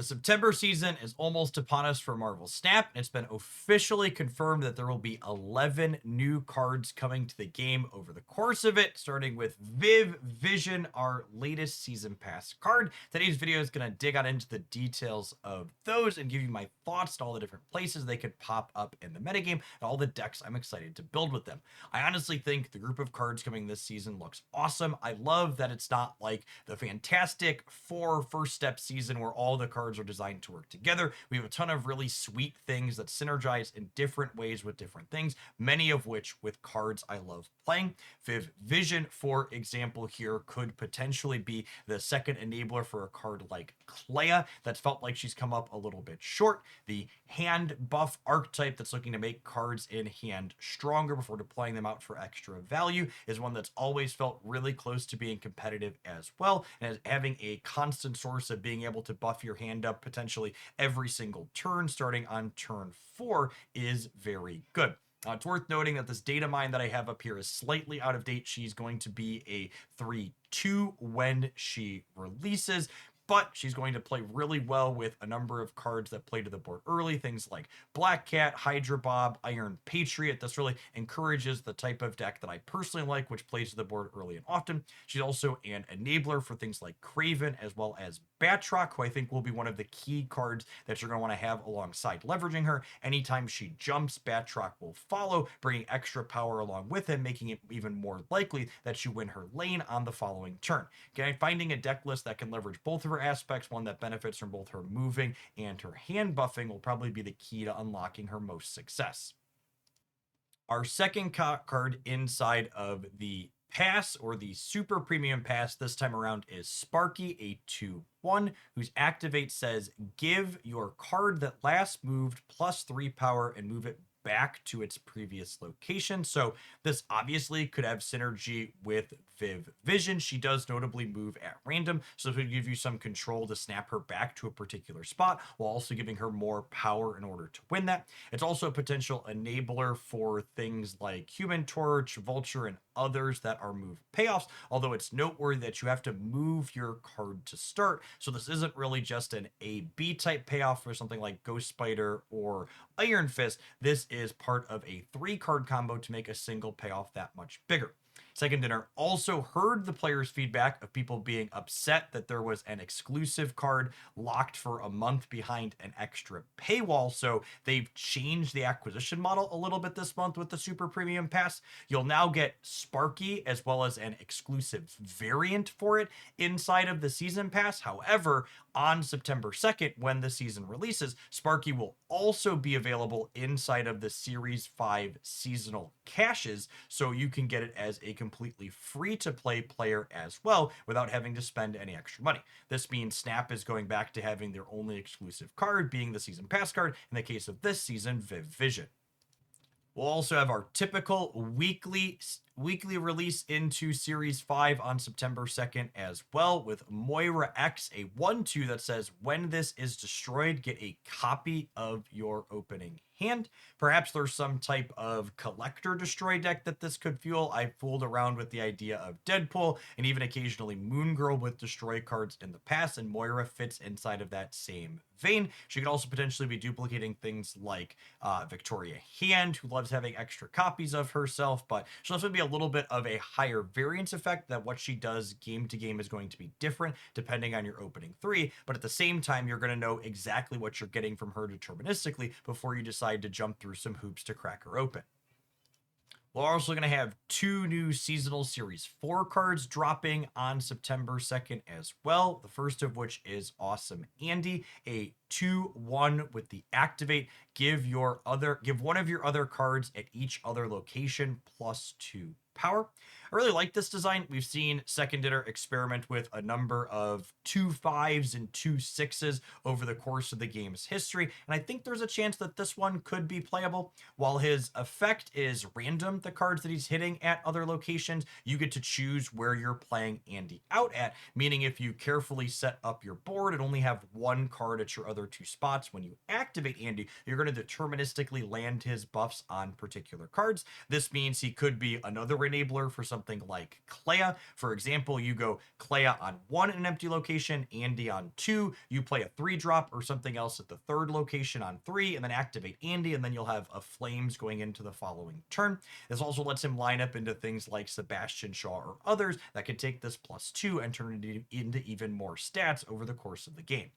The September season is almost upon us for Marvel Snap. It's been officially confirmed that there will be 11 new cards coming to the game over the course of it, starting with Viv Vision, our latest season pass card. Today's video is going to dig on into the details of those and give you my thoughts to all the different places they could pop up in the metagame and all the decks I'm excited to build with them. I honestly think the group of cards coming this season looks awesome. I love that it's not like the fantastic 4 first step season where all the cards are designed to work together. We have a ton of really sweet things that synergize in different ways with different things, many of which with cards I love playing. Viv Vision, for example, here could potentially be the second enabler for a card like Clea that's felt like she's come up a little bit short. The hand buff archetype that's looking to make cards in hand stronger before deploying them out for extra value is one that's always felt really close to being competitive as well, and having a constant source of being able to buff your hand up potentially every single turn starting on turn 4 is very good. It's worth noting that this data mine that I have up here is slightly out of date. She's going to be a 3/2 when she releases, but she's going to play really well with a number of cards that play to the board early, things like Black Cat, Hydra Bob, Iron Patriot. This really encourages the type of deck that I personally like, which plays to the board early and often. She's also an enabler for things like Craven, as well as Batroc, who I think will be one of the key cards that you're going to want to have alongside leveraging her. Anytime she jumps, Batroc will follow, bringing extra power along with him, making it even more likely that you win her lane on the following turn. Okay, finding a deck list that can leverage both of her aspects, one that benefits from both her moving and her hand buffing, will probably be the key to unlocking her most success. Our second card inside of the pass, or the super premium pass this time around, is Sparky, a 2/1 whose activate says give your card that last moved +3 power and move it back to its previous location. So this obviously could have synergy with Viv Vision. She does notably move at random, so this would give you some control to snap her back to a particular spot while also giving her more power in order to win that. It's also a potential enabler for things like Human Torch, Vulture, and others that are move payoffs, although it's noteworthy that you have to move your card to start, so this isn't really just an A-B type payoff for something like Ghost Spider or Iron Fist. This is part of a 3-card combo to make a single payoff that much bigger. Second Dinner also heard the players' feedback of people being upset that there was an exclusive card locked for a month behind an extra paywall, so they've changed the acquisition model a little bit this month with the Super Premium Pass. You'll now get Sparky as well as an exclusive variant for it inside of the Season Pass. However, on September 2nd, when the season releases, Sparky will also be available inside of the Series 5 seasonal caches, so you can get it as a completely free-to-play player as well without having to spend any extra money. This means Snap is going back to having their only exclusive card being the Season Pass card, in the case of this season, Viv Vision. We'll also have our typical weekly release into Series 5 on September 2nd as well, with Moira X, a 1/2 that says when this is destroyed, get a copy of your opening hand. Perhaps there's some type of collector destroy deck that this could fuel. I fooled around with the idea of Deadpool and even occasionally Moon Girl with destroy cards in the past, and Moira fits inside of that same vein. She could also potentially be duplicating things like Victoria Hand, who loves having extra copies of herself, but she'll also be a little bit of a higher variance effect, that what she does game to game is going to be different depending on your opening 3, but at the same time, you're going to know exactly what you're getting from her deterministically before you decide to jump through some hoops to crack her open. We're also going to have 2 new seasonal Series 4 cards dropping on September 2nd as well. The first of which is Awesome Andy, a 2/1 with the activate. Give one of your other cards at each other location +2 power. I really like this design. We've seen Second Dinner experiment with a number of 2/5s and 2/6s over the course of the game's history, and I think there's a chance that this one could be playable. While his effect is random, the cards that he's hitting at other locations, you get to choose where you're playing Andy out at, meaning if you carefully set up your board and only have one card at your other 2 spots, when you activate Andy, you're going to deterministically land his buffs on particular cards. This means he could be another enabler for something like Clea. For example, you go Clea on 1 in an empty location, Andy on 2, you play a 3-drop or something else at the 3rd location on 3, and then activate Andy, and then you'll have a Flames going into the following turn. This also lets him line up into things like Sebastian Shaw or others that can take this +2 and turn it into even more stats over the course of the game.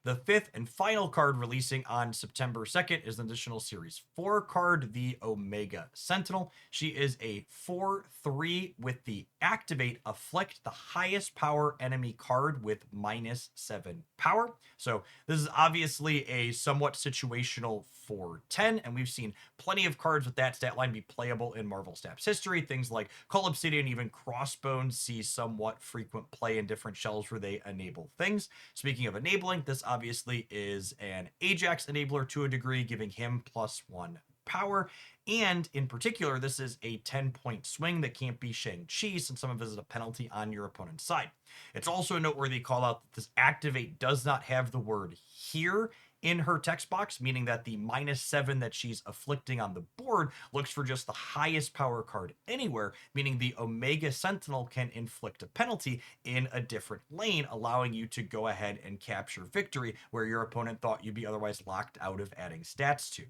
The 5th and final card releasing on September 2nd is an additional Series 4 card, the Omega Sentinel. She is a 4/3 with the activate afflict the highest power enemy card with -7 power. So this is obviously a somewhat situational 4/10, and we've seen plenty of cards with that stat line be playable in Marvel Snap's history. Things like Cull Obsidian, even Crossbones see somewhat frequent play in different shells where they enable things. Speaking of enabling, this obviously is an Ajax enabler to a degree, giving him +1 power. And in particular, this is a 10-point swing that can't be Shang-Chi, since some of it is a penalty on your opponent's side. It's also a noteworthy call out that this activate does not have the word here in her text box, meaning that the -7 that she's afflicting on the board looks for just the highest power card anywhere, meaning the Omega Sentinel can inflict a penalty in a different lane, allowing you to go ahead and capture victory where your opponent thought you'd be otherwise locked out of adding stats to.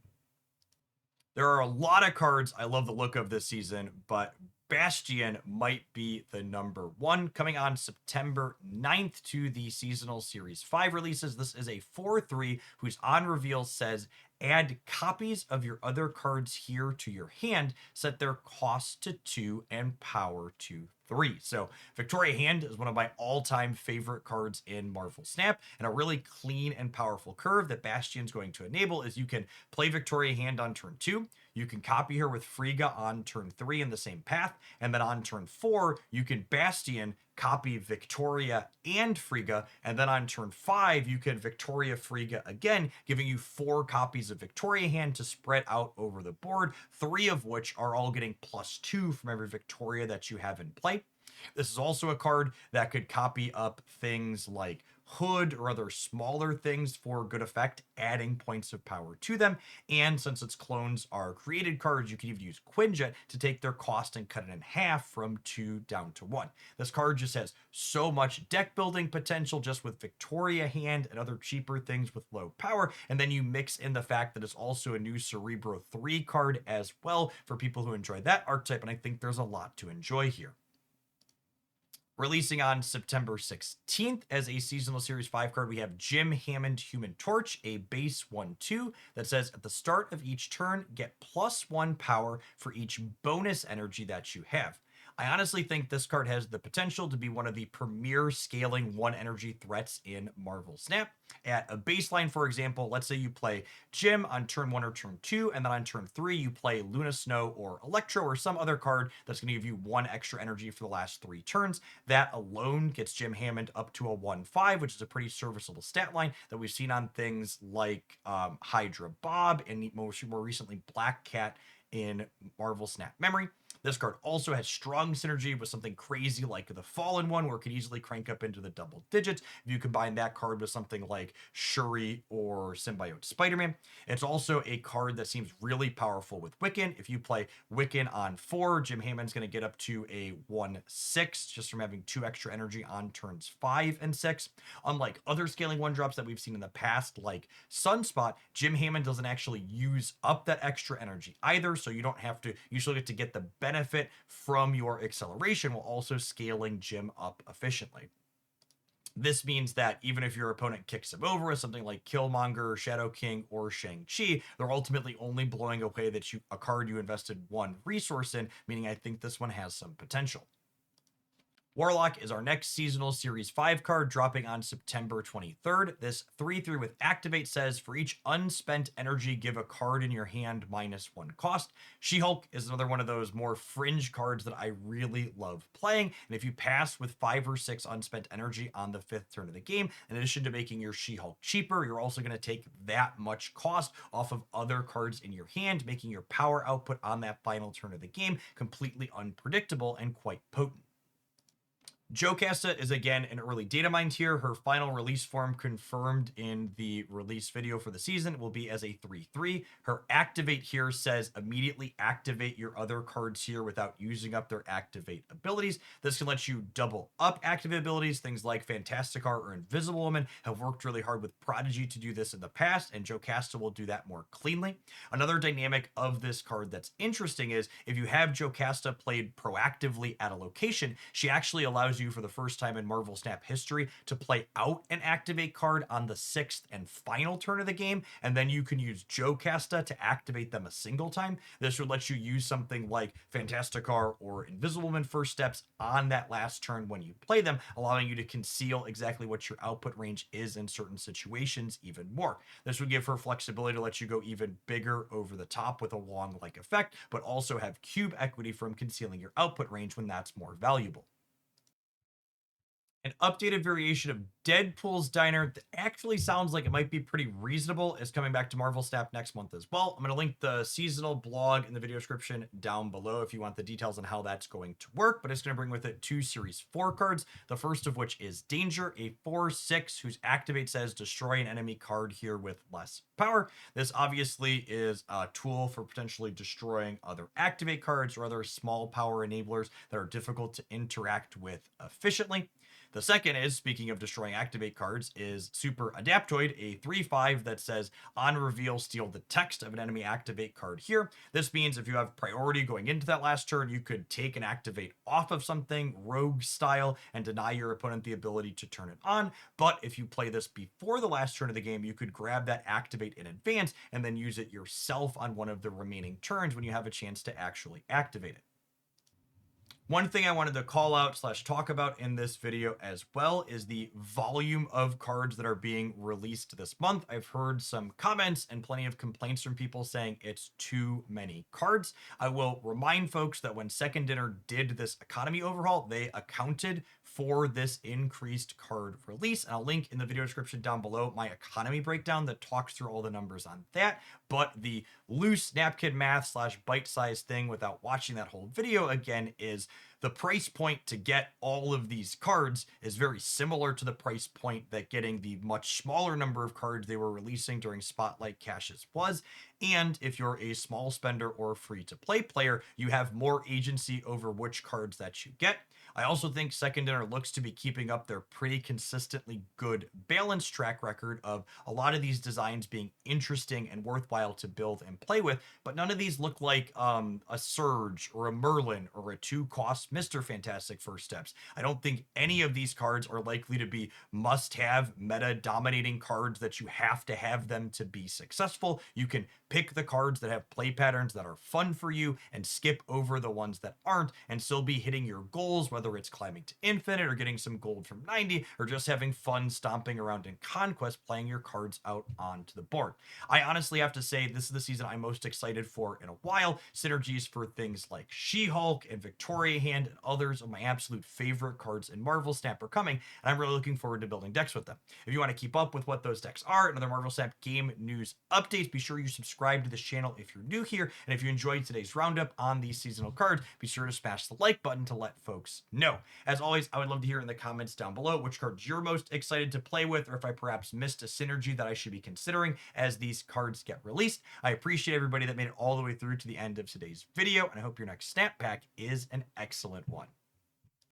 There are a lot of cards I love the look of this season, but Bastion might be the number one. Coming on September 9th to the Seasonal Series 5 releases, this is a 4/3 whose on reveal says, add copies of your other cards here to your hand, set their cost to 2 and power to 3. So Victoria Hand is one of my all-time favorite cards in Marvel Snap, and a really clean and powerful curve that Bastion's going to enable is you can play Victoria Hand on turn 2, you can copy her with Frigga on turn 3 in the same path, and then on turn 4, you can Bastion, copy Victoria and Frigga, and then on turn 5, you can Victoria Frigga again, giving you 4 copies of Victoria Hand to spread out over the board, 3 of which are all getting +2 from every Victoria that you have in play. This is also a card that could copy up things like Hood or other smaller things for good effect, adding points of power to them. And since its clones are created cards, you can even use Quinjet to take their cost and cut it in half from 2 down to 1. This card just has so much deck building potential just with Victoria Hand and other cheaper things with low power. And then you mix in the fact that it's also a new Cerebro 3 card as well for people who enjoy that archetype. And I think there's a lot to enjoy here. Releasing on September 16th as a Seasonal Series 5 card, we have Jim Hammond Human Torch, a base 1/2 that says at the start of each turn, get +1 power for each bonus energy that you have. I honestly think this card has the potential to be one of the premier scaling 1 energy threats in Marvel Snap. At a baseline, for example, let's say you play Jim on turn 1 or turn 2, and then on turn 3, you play Luna Snow or Electro or some other card that's going to give you 1 extra energy for the last 3 turns. That alone gets Jim Hammond up to a 1/5, which is a pretty serviceable stat line that we've seen on things like Hydra Bob and more recently Black Cat in Marvel Snap Memory. This card also has strong synergy with something crazy like the Fallen one, where it could easily crank up into the double digits if you combine that card with something like Shuri or Symbiote Spider-Man. It's also a card that seems really powerful with Wiccan. If you play Wiccan on 4, Jim Hammond's going to get up to a 1/6 just from having 2 extra energy on turns 5 and 6. Unlike other scaling 1-drops that we've seen in the past, like Sunspot, Jim Hammond doesn't actually use up that extra energy either, so you don't have to, you still get to get the benefit from your acceleration while also scaling Jim up efficiently. This means that even if your opponent kicks him over with something like Killmonger, Shadow King, or Shang-Chi, they're ultimately only blowing away a card you invested 1 resource in, meaning I think this one has some potential. Warlock is our next Seasonal Series 5 card, dropping on September 23rd. This 3/3 with Activate says, for each unspent energy, give a card in your hand -1 cost. She-Hulk is another one of those more fringe cards that I really love playing, and if you pass with 5 or 6 unspent energy on the 5th turn of the game, in addition to making your She-Hulk cheaper, you're also going to take that much cost off of other cards in your hand, making your power output on that final turn of the game completely unpredictable and quite potent. Jocasta is again an early data mine tier. Her final release form confirmed in the release video for the season will be as a 3/3. Her activate here says immediately activate your other cards here without using up their activate abilities. This can let you double up activate abilities. Things like Fantasticar or Invisible Woman have worked really hard with Prodigy to do this in the past, and Jocasta will do that more cleanly. Another dynamic of this card that's interesting is if you have Jocasta played proactively at a location, she actually allows you for the first time in Marvel Snap history to play out an activate card on the 6th and final turn of the game, and then you can use Jocasta to activate them a single time. This would let you use something like Fantasticar or Invisible Woman first steps on that last turn when you play them, allowing you to conceal exactly what your output range is in certain situations even more. This would give her flexibility to let you go even bigger over the top with a Wong-like effect, but also have cube equity from concealing your output range when that's more valuable. An updated variation of Deadpool's Diner that actually sounds like it might be pretty reasonable is coming back to Marvel Snap next month as well. I'm going to link the seasonal blog in the video description down below if you want the details on how that's going to work, but it's going to bring with it 2 Series 4 cards, the first of which is Danger, a 4/6 whose activate says destroy an enemy card here with less power. This obviously is a tool for potentially destroying other activate cards or other small power enablers that are difficult to interact with efficiently. The second is, speaking of destroying activate cards, is Super Adaptoid, a 3/5 that says on reveal, steal the text of an enemy activate card here. This means if you have priority going into that last turn, you could take an activate off of something, rogue style, and deny your opponent the ability to turn it on. But if you play this before the last turn of the game, you could grab that activate in advance and then use it yourself on one of the remaining turns when you have a chance to actually activate it. One thing I wanted to call out / talk about in this video as well is the volume of cards that are being released this month. I've heard some comments and plenty of complaints from people saying it's too many cards. I will remind folks that when Second Dinner did this economy overhaul, they accounted for this increased card release. And I'll link in the video description down below my economy breakdown that talks through all the numbers on that. But the loose napkin math / bite-sized thing without watching that whole video again is the price point to get all of these cards is very similar to the price point that getting the much smaller number of cards they were releasing during Spotlight caches was. And if you're a small spender or free to play player, you have more agency over which cards that you get. I also think Second Dinner looks to be keeping up their pretty consistently good balance track record of a lot of these designs being interesting and worthwhile to build and play with, but none of these look like a Surge or a Merlin or a 2-cost Mr. Fantastic First Steps. I don't think any of these cards are likely to be must-have meta-dominating cards that you have to have them to be successful. You can pick the cards that have play patterns that are fun for you and skip over the ones that aren't and still be hitting your goals, whether it's climbing to infinite or getting some gold from 90 or just having fun stomping around in Conquest playing your cards out onto the board. I honestly have to say this is the season I'm most excited for in a while. Synergies for things like She-Hulk and Victoria Hand and others of my absolute favorite cards in Marvel Snap are coming, and I'm really looking forward to building decks with them. If you want to keep up with what those decks are and other Marvel Snap game news updates, be sure you subscribe to this channel if you're new here, and if you enjoyed today's roundup on these seasonal cards, be sure to smash the like button to let folks know. As always, I would love to hear in the comments down below which cards you're most excited to play with, or if I perhaps missed a synergy that I should be considering as these cards get released. I appreciate everybody that made it all the way through to the end of today's video, and I hope your next snap pack is an excellent one.